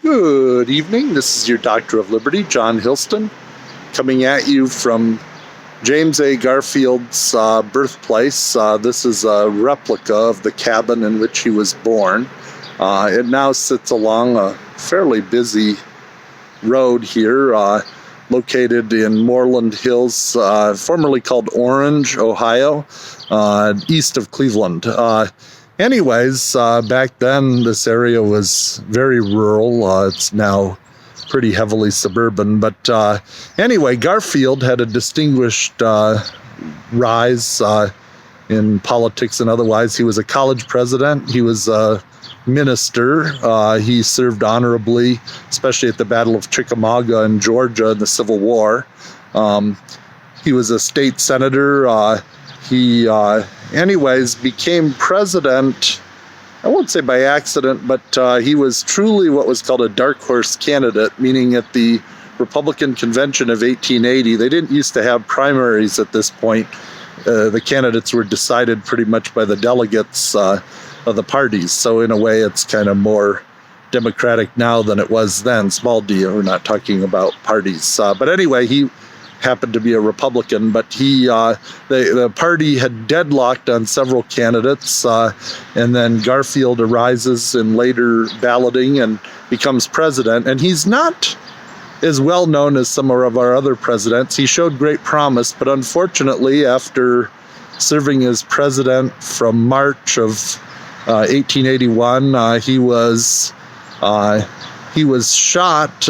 Good evening. This is your Doctor of Liberty, John Hilston, coming at you from James A. Garfield's birthplace. This is a replica of the cabin in which he was born. It now sits along a fairly busy road here, located in Moreland Hills, formerly called Orange, Ohio, east of Cleveland. Back then this area was very rural. It's now pretty heavily suburban. But anyway, Garfield had a distinguished rise in politics and otherwise. He was a college president. He was a minister. He served honorably, especially at the Battle of Chickamauga in Georgia in the Civil War. He was a state senator. He became president, I won't say by accident, but he was truly what was called a dark horse candidate, meaning at the Republican Convention of 1880, they didn't used to have primaries at this point. The candidates were decided pretty much by the delegates of the parties. So in a way, it's kind of more democratic now than it was then. Small d, we're not talking about parties. But anyway, he happened to be a Republican, but the party had deadlocked on several candidates, and then Garfield arises in later balloting and becomes president. And he's not as well known as some of our other presidents. He showed great promise, but unfortunately, after serving as president from March of 1881, he was shot.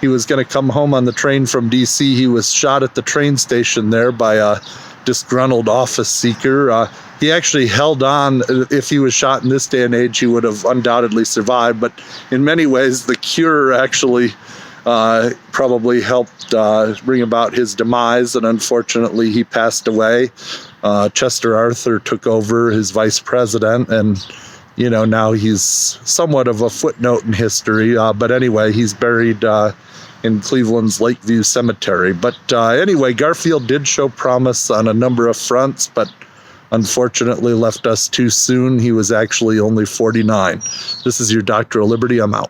He was going to come home on the train from D.C. He was shot at the train station there by a disgruntled office seeker. He actually held on. If he was shot in this day and age, he would have undoubtedly survived. But in many ways, the cure actually probably helped bring about his demise. And unfortunately, he passed away. Chester Arthur took over as vice president, and now he's somewhat of a footnote in history. But anyway, he's buried in Cleveland's Lakeview Cemetery. But anyway, Garfield did show promise on a number of fronts, but unfortunately left us too soon. He was actually only 49. This is your Doctor of Liberty. I'm out.